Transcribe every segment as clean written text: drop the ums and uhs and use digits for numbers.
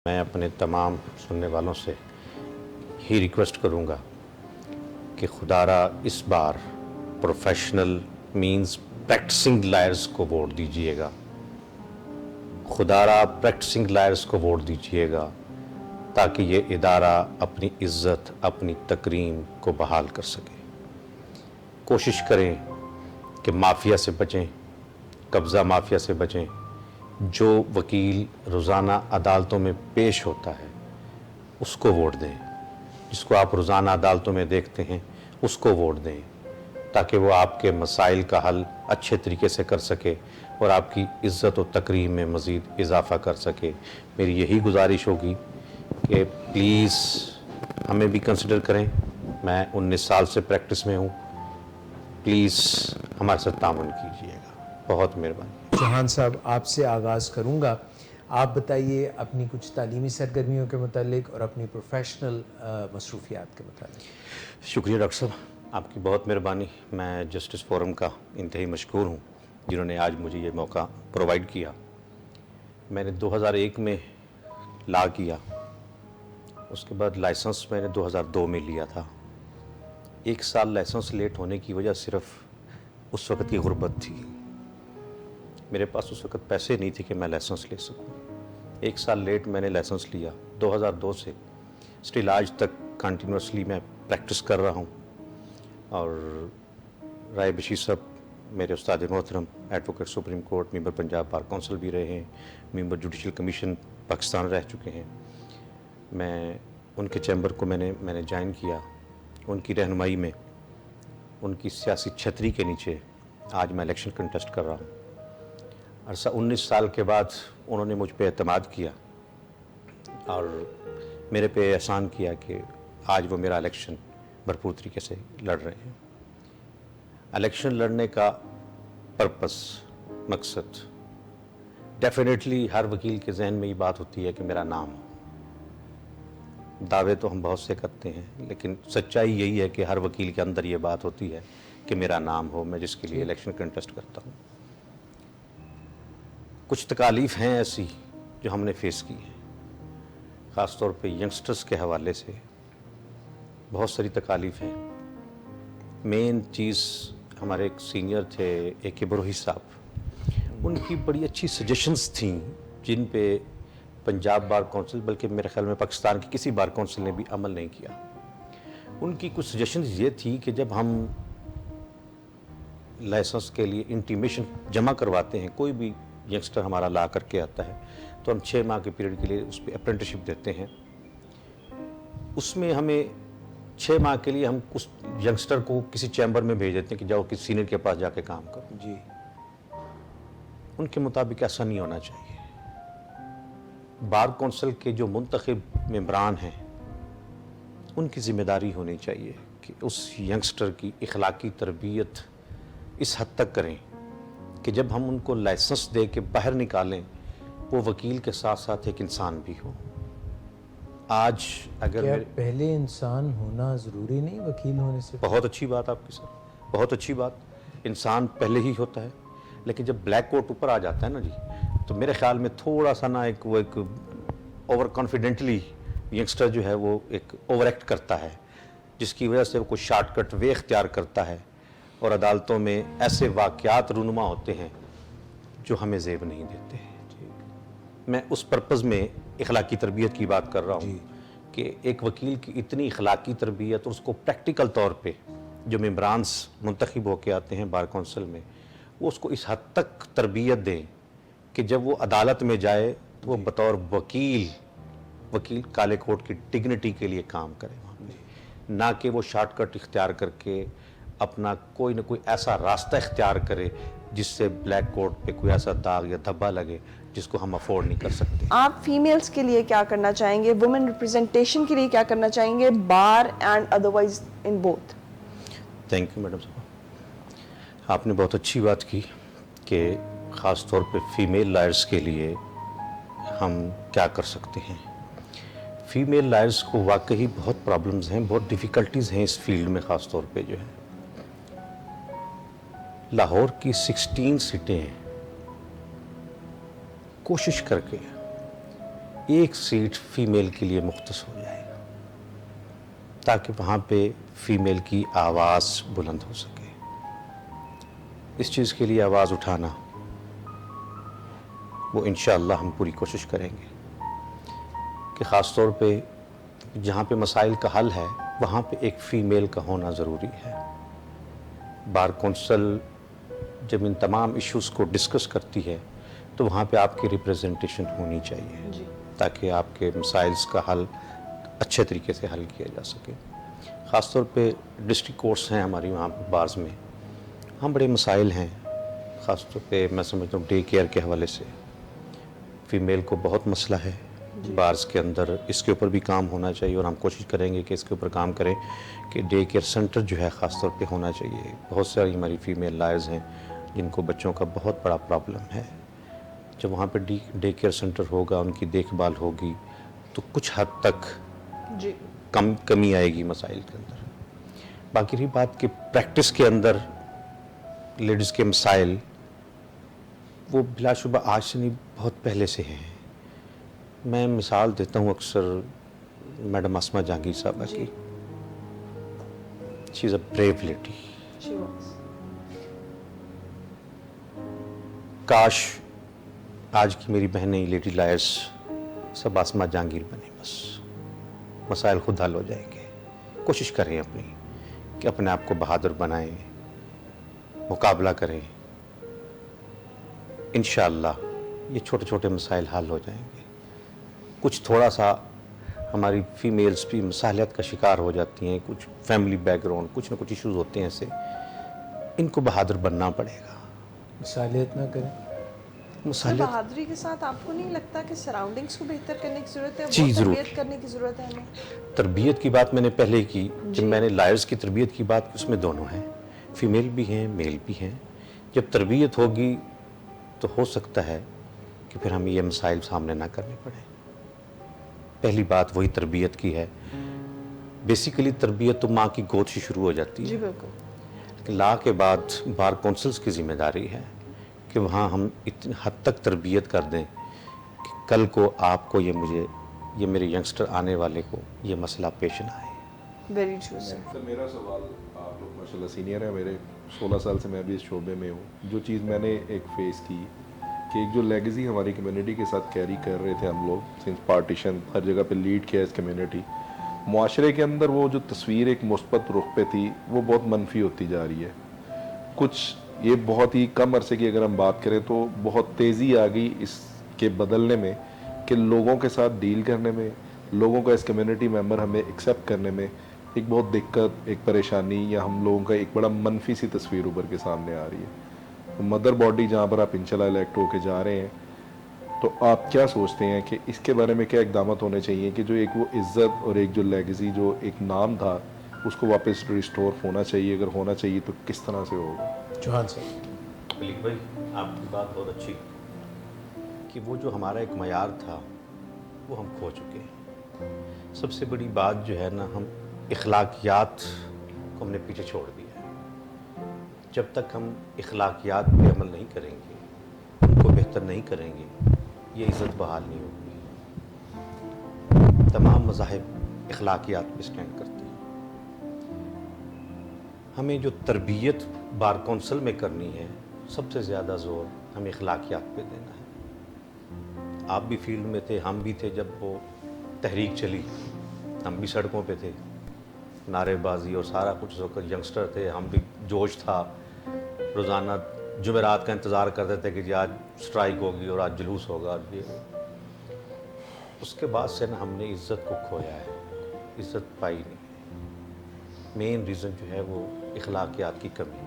میں اپنے تمام سننے والوں سے ہی ریکویسٹ کروں گا کہ خدا را اس بار پروفیشنل مینز پریکٹسنگ لائرز کو ووٹ دیجئے گا. خدا را پریکٹسنگ لائرز کو ووٹ دیجئے گا تاکہ یہ ادارہ اپنی عزت اپنی تکریم کو بحال کر سکے. کوشش کریں کہ مافیا سے بچیں، قبضہ مافیا سے بچیں. جو وکیل روزانہ عدالتوں میں پیش ہوتا ہے اس کو ووٹ دیں. جس کو آپ روزانہ عدالتوں میں دیکھتے ہیں اس کو ووٹ دیں تاکہ وہ آپ کے مسائل کا حل اچھے طریقے سے کر سکے اور آپ کی عزت و تکریم میں مزید اضافہ کر سکے. میری یہی گزارش ہوگی کہ پلیز ہمیں بھی کنسیڈر کریں. میں 19 سال سے پریکٹس میں ہوں. پلیز ہمارے ساتھ تعاون کیجیے گا. بہت مہربانی. چوہان صاحب، آپ سے آغاز کروں گا. آپ بتائیے اپنی کچھ تعلیمی سرگرمیوں کے متعلق اور اپنی پروفیشنل مصروفیات کے متعلق. شکریہ ڈاکٹر صاحب، آپ کی بہت مہربانی. میں جسٹس فورم کا انتہائی مشکور ہوں جنہوں نے آج مجھے یہ موقع پرووائڈ کیا. میں نے 2001 میں لا کیا، اس کے بعد لائسنس میں نے 2002 میں لیا تھا. 1 سال لائسنس لیٹ ہونے کی وجہ صرف اس وقت کی غربت تھی. میرے پاس اس وقت پیسے نہیں تھے کہ میں لائسنس لے سکوں. 1 سال لیٹ میں نے لائسنس لیا. 2002 سے اسٹل آج تک کنٹینیوسلی میں پریکٹس کر رہا ہوں. اور رائے بشیر صاحب میرے استاد محترم، ایڈوکیٹ سپریم کورٹ، ممبر پنجاب بار کونسل بھی رہے ہیں، ممبر جوڈیشل کمیشن پاکستان رہ چکے ہیں. میں ان کے چیمبر کو میں نے جوائن کیا. ان کی رہنمائی میں، ان کی سیاسی چھتری کے نیچے آج میں الیکشن کنٹیسٹ کر رہا ہوں. عرصہ 19 سال کے بعد انہوں نے مجھ پہ اعتماد کیا اور میرے پہ احسان کیا کہ آج وہ میرا الیکشن بھرپور طریقے سے لڑ رہے ہیں. الیکشن لڑنے کا پرپس، مقصد، ڈیفینیٹلی ہر وکیل کے ذہن میں یہ بات ہوتی ہے کہ میرا نام ہو. دعوے تو ہم بہت سے کرتے ہیں لیکن سچائی یہی ہے کہ ہر وکیل کے اندر یہ بات ہوتی ہے کہ میرا نام ہو، میں جس کے لیے الیکشن کنٹیسٹ کرتا ہوں. کچھ تکالیف ہیں ایسی جو ہم نے فیس کی ہیں، خاص طور پہ ینگسٹرز کے حوالے سے بہت ساری تکالیف ہیں. مین چیز، ہمارے ایک سینئر تھے AK بروہی صاحب، ان کی بڑی اچھی سجیشنز تھیں جن پہ پنجاب بار کونسل، بلکہ میرے خیال میں پاکستان کی کسی بار کونسل نے بھی عمل نہیں کیا. ان کی کچھ سجیشنز یہ تھی کہ جب ہم لائسنس کے لیے انٹیمیشن جمع کرواتے ہیں، کوئی بھی ینگسٹر ہمارا لا کر کے آتا ہے تو ہم 6 ماہ کے پیریڈ کے لیے اس پہ اپرینٹسشپ دیتے ہیں. اس میں ہمیں 6 ماہ کے لیے ہم اس ینگسٹر کو کسی چیمبر میں بھیج دیتے ہیں کہ جاؤ کسی سینئر کے پاس جا کے کام کرو. جی، ان کے مطابق ایسا نہیں ہونا چاہیے. بار کونسل کے جو منتخب ممبران ہیں ان کی ذمہ داری ہونی چاہیے کہ اس ینگسٹر کی اخلاقی تربیت اس حد تک کریں کہ جب ہم ان کو لائسنس دے کے باہر نکالیں وہ وکیل کے ساتھ ساتھ ایک انسان بھی ہو. آج اگر کیا پہلے انسان ہونا ضروری نہیں وکیل ہونے سے؟ بہت اچھی بات آپ کی سر، بہت اچھی بات. انسان پہلے ہی ہوتا ہے لیکن جب بلیک کوٹ اوپر آ جاتا ہے نا جی، تو میرے خیال میں تھوڑا سا نا ایک اوور کانفیڈنٹلی ینگسٹر جو ہے وہ ایک اوور ایکٹ کرتا ہے، جس کی وجہ سے وہ کوئی شارٹ کٹ وے اختیار کرتا ہے اور عدالتوں میں ایسے واقعات رونما ہوتے ہیں جو ہمیں زیب نہیں دیتے. میں اس پرپز میں اخلاقی تربیت کی بات کر رہا ہوں کہ ایک وکیل کی اتنی اخلاقی تربیت اور اس کو پریکٹیکل طور پہ جو ممبرانس منتخب ہو کے آتے ہیں بار کونسل میں، وہ اس کو اس حد تک تربیت دیں کہ جب وہ عدالت میں جائے تو وہ بطور وکیل کالے کوٹ کی ڈگنیٹی کے لیے کام کرے وہاں پہ، نہ کہ وہ شارٹ کٹ اختیار کر کے اپنا کوئی نہ کوئی ایسا راستہ اختیار کرے جس سے بلیک کوٹ پہ کوئی ایسا داغ یا دھبا لگے جس کو ہم افورڈ نہیں کر سکتے. آپ فیمیلز کے لیے کیا کرنا چاہیں گے؟ وومن ریپرزنٹیشن کے لیے کیا کرنا چاہیں گے؟ Bar and otherwise in both. Thank you madam صاحب، آپ نے بہت اچھی بات کی کہ خاص طور پہ فیمیل لائرز کے لیے ہم کیا کر سکتے ہیں. فیمیل لائرز کو واقعی بہت پرابلمز ہیں، بہت ڈیفیکلٹیز ہیں اس فیلڈ میں. خاص طور پہ جو ہے لاہور کی 16 سیٹیں کوشش کر کے ایک سیٹ فیمیل کے لیے مختص ہو جائے گا تاکہ وہاں پہ فیمیل کی آواز بلند ہو سکے. اس چیز کے لیے آواز اٹھانا وہ انشاءاللہ ہم پوری کوشش کریں گے کہ خاص طور پہ جہاں پہ مسائل کا حل ہے وہاں پہ ایک فیمیل کا ہونا ضروری ہے. بار کونسل جب ان تمام ایشوز کو ڈسکس کرتی ہے تو وہاں پہ آپ کی ریپریزنٹیشن ہونی چاہیے تاکہ آپ کے مسائلز کا حل اچھے طریقے سے حل کیا جا سکے. خاص طور پہ ڈسٹرکٹ کورٹس ہیں ہماری وہاں بارز میں، ہاں بڑے مسائل ہیں. خاص طور پہ میں سمجھتا ہوں ڈے کیئر کے حوالے سے فیمیل کو بہت مسئلہ ہے بارز کے اندر. اس کے اوپر بھی کام ہونا چاہیے اور ہم کوشش کریں گے کہ اس کے اوپر کام کریں کہ ڈے کیئر سینٹر جو ہے خاص طور پہ ہونا چاہیے. بہت ساری ہماری فیمیل لائرز ہیں جن کو بچوں کا بہت بڑا پرابلم ہے. جب وہاں پہ ڈے کیئر سینٹر ہوگا، ان کی دیکھ بھال ہوگی تو کچھ حد تک کمی آئے گی مسائل کے اندر. باقی رہی بات کہ پریکٹس کے اندر لیڈیز کے مسائل وہ بلا شبہ آج سے نہیں بہت پہلے سے ہیں. میں مثال دیتا ہوں اکثر میڈم اسما جہانگیر صاحبہ کی. شی از اے بریو لیڈی. کاش آج کی میری بہنیں لیڈی لائرس سب اسما جہانگیر بنے، بس مسائل خود حل ہو جائیں گے. کوشش کریں اپنی کہ اپنے آپ کو بہادر بنائیں، مقابلہ کریں. انشاءاللہ یہ چھوٹے چھوٹے مسائل حل ہو جائیں گے. کچھ تھوڑا سا ہماری فیمیلز بھی مسالیت کا شکار ہو جاتی ہیں، کچھ فیملی بیک گراؤنڈ کچھ نہ کچھ ایشوز ہوتے ہیں ایسے، ان کو بہادر بننا پڑے گا. مثالیت نہ کریں. بہادری کے ساتھ آپ کو نہیں لگتا کہ سراؤنڈنگز کو بہتر کرنے کی ضرورت ہے؟ جی ضرور، تربیت کرنے کی ضرورت ہے ہمیں. تربیت کی بات میں نے پہلے کی. جب میں نے لائرز کی تربیت کی بات کی اس میں دونوں ہیں، فیمیل بھی ہیں میل بھی ہیں. جب تربیت ہوگی تو ہو سکتا ہے کہ پھر ہمیں یہ مسائل سامنے نہ کرنے پڑیں. پہلی بات وہی تربیت کی ہے. بیسیکلی تربیت تو ماں کی گود سے شروع ہو جاتی ہے. جی بالکل. لیکن لا کے بعد بار کونسلز کی ذمہ داری ہے کہ وہاں ہم اتنی حد تک تربیت کر دیں کہ کل کو آپ کو یہ میرے ینگسٹر آنے والے کو یہ مسئلہ پیش نہ آئے. ویری ٹرو سر. سر میرا سوال، آپ لوگ ماشاء اللہ سینئر ہیں میرے، 16 سال سے میں بھی اس شعبے میں ہوں. جو چیز میں نے ایک فیس کی کہ ایک جو لیگزی ہماری کمیونٹی کے ساتھ کیری کر رہے تھے ہم لوگ سنس پارٹیشن، ہر جگہ پہ لیڈ کیا اس کمیونٹی، معاشرے کے اندر وہ جو تصویر ایک مثبت رخ پہ تھی وہ بہت منفی ہوتی جا رہی ہے. کچھ یہ بہت ہی کم عرصے کی اگر ہم بات کریں تو بہت تیزی آ گئی اس کے بدلنے میں کہ لوگوں کے ساتھ ڈیل کرنے میں، لوگوں کا اس کمیونٹی ممبر ہمیں ایکسیپٹ کرنے میں ایک بہت دقت، ایک پریشانی، یا ہم لوگوں کا ایک بڑا منفی سی تصویر اوپر کے سامنے آ رہی ہے. مدر باڈی جہاں پر آپ انشاءاللہ الیکٹ ہو کے جا رہے ہیں، تو آپ کیا سوچتے ہیں کہ اس کے بارے میں کیا اقدامات ہونے چاہیے کہ جو ایک وہ عزت اور ایک جو لیگزی جو ایک نام تھا اس کو واپس ریسٹور ہونا چاہیے؟ اگر ہونا چاہیے تو کس طرح سے ہوگا؟ چوہان سے. ملک بھائی آپ کی بات بہت اچھی کہ وہ جو ہمارا ایک معیار تھا وہ ہم کھو چکے ہیں. سب سے بڑی بات جو ہے نا، ہم اخلاقیات کو ہم نے پیچھے چھوڑ دیا ہے. جب تک ہم اخلاقیات پہ عمل نہیں کریں گے، ان کو بہتر نہیں کریں گے، یہ عزت بحال نہیں ہوگی. تمام مذاہب اخلاقیات پہ اسٹینڈ کرتے ہیں. ہمیں جو تربیت بار کونسل میں کرنی ہے، سب سے زیادہ زور ہمیں اخلاقیات پہ دینا ہے. آپ بھی فیلڈ میں تھے، ہم بھی تھے. جب وہ تحریک چلی ہم بھی سڑکوں پہ تھے، نعرے بازی اور سارا کچھ. اس وقت ینگسٹر تھے، ہم بھی جوش تھا. روزانہ جمعرات کا انتظار کرتے تھے کہ جی آج سٹرائک ہوگی اور آج جلوس ہوگا. اور یہ اس کے بعد سے نا ہم نے عزت کو کھویا ہے، عزت پائی نہیں. مین ریزن جو ہے وہ اخلاقیات کی کمی.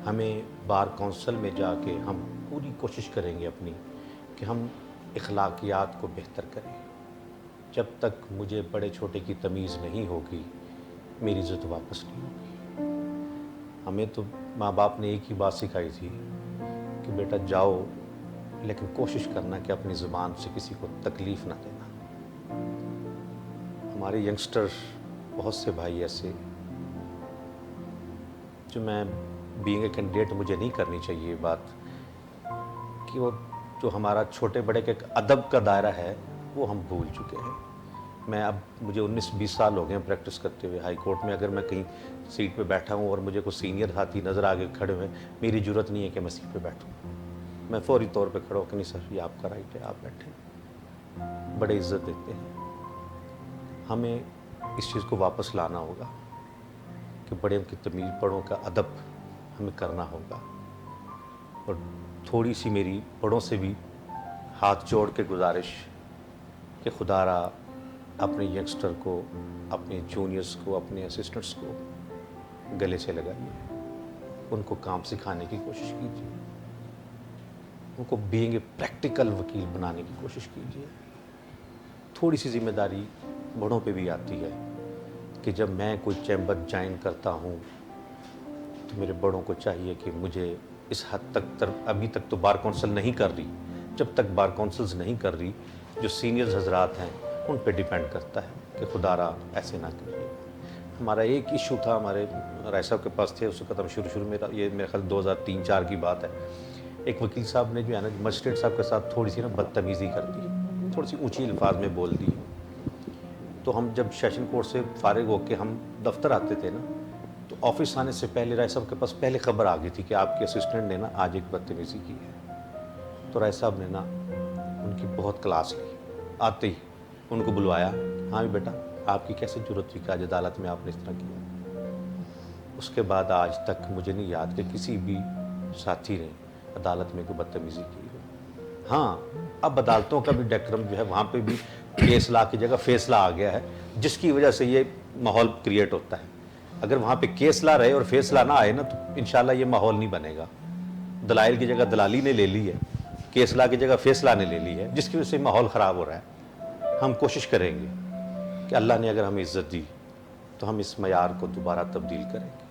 ہمیں بار کونسل میں جا کے ہم پوری کوشش کریں گے اپنی کہ ہم اخلاقیات کو بہتر کریں. جب تک مجھے بڑے چھوٹے کی تمیز نہیں ہوگی، میری عزت واپس نہیں ہوگی. ہمیں تو ماں باپ نے ایک ہی بات سکھائی تھی کہ بیٹا جاؤ لیکن کوشش کرنا کہ اپنی زبان سے کسی کو تکلیف نہ دینا. ہمارے ینگسٹر بہت سے بھائی ایسے جو میں بینگ اے کینڈیڈیٹ مجھے نہیں کرنی چاہیے بات کہ وہ جو ہمارا چھوٹے بڑے کا ایک ادب کا دائرہ ہے وہ ہم بھول چکے ہیں. میں اب مجھے 19-20 سال ہو گئے ہیں پریکٹس کرتے ہوئے. ہائی کورٹ میں اگر میں کہیں سیٹ پہ بیٹھا ہوں اور مجھے کوئی سینئر ساتھی نظر آگے کھڑے ہوئے, میری ضرورت نہیں ہے کہ میں سیٹ پہ بیٹھوں. میں فوری طور پہ کھڑا ہو کہ نہیں سر یہ آپ کا رائٹ ہے, آپ بیٹھیں. بڑے عزت دیتے ہیں. ہمیں اس چیز کو واپس لانا ہوگا کہ بڑے کی تمیز, بڑوں کا ادب ہمیں کرنا ہوگا. اور تھوڑی سی میری بڑوں سے بھی ہاتھ جوڑ کے گزارش کہ خدا را اپنے ینگسٹر کو, اپنے جونیئرس کو, اپنے اسسٹنٹس کو گلے سے لگائیے, ان کو کام سکھانے کی کوشش کیجیے, ان کو بینگ اے پریکٹیکل وکیل بنانے کی کوشش کیجیے. تھوڑی سی ذمہ داری بڑوں پہ بھی آتی ہے کہ جب میں کوئی چیمبر جوائن کرتا ہوں تو میرے بڑوں کو چاہیے کہ مجھے اس حد تک ابھی تک تو بار کونسل نہیں کر رہی, جب تک بار کونسلز نہیں کر رہی, جو سینئرز حضرات ہیں ان پہ ڈیپینڈ کرتا ہے کہ خدا را ایسے نہ کریے. ہمارا ایک ایشو تھا, ہمارے رائے صاحب کے پاس تھے اس وقت, ہم شروع میں, یہ میرے خیال 2003-04 کی بات ہے, ایک وکیل صاحب نے جو ہے نا مجسٹریٹ صاحب کے ساتھ تھوڑی سی نا بدتمیزی کر دی, تھوڑی سی اونچی الفاظ میں بول دی. تو ہم جب سیشن کورٹ سے فارغ ہو کے ہم دفتر آتے تھے نا, تو آفس آنے سے پہلے رائے صاحب کے پاس پہلے خبر آ گئی تھی کہ آپ کے اسسٹنٹ نے نا آج ایک بدتمیزی کی ہے. تو رائے صاحب نے نا ان کی بہت کلاس لی. آتے ہی ان کو بلوایا, ہاں بھی بیٹا آپ کی کیسے ضرورت تھی کہ آج عدالت میں آپ نے اس طرح کیا. اس کے بعد آج تک مجھے نہیں یاد کہ کسی بھی ساتھی نے عدالت میں کوئی بدتمیزی کی ہو. ہاں اب عدالتوں کا بھی ڈیکرم جو ہے وہاں پہ بھی کیس لا کی جگہ فیصلہ آ گیا ہے, جس کی وجہ سے یہ ماحول کریٹ ہوتا ہے. اگر وہاں پہ کیس لا رہے اور فیصلہ نہ آئے نا تو انشاءاللہ یہ ماحول نہیں بنے گا. دلائل کی جگہ دلالی نے لے لی ہے, کیس لا کی جگہ فیصلہ نے لے لی ہے, جس کی وجہ سے ماحول خراب ہو رہا ہے. ہم کوشش کریں گے کہ اللہ نے اگر ہمیں عزت دی تو ہم اس معیار کو دوبارہ تبدیل کریں گے.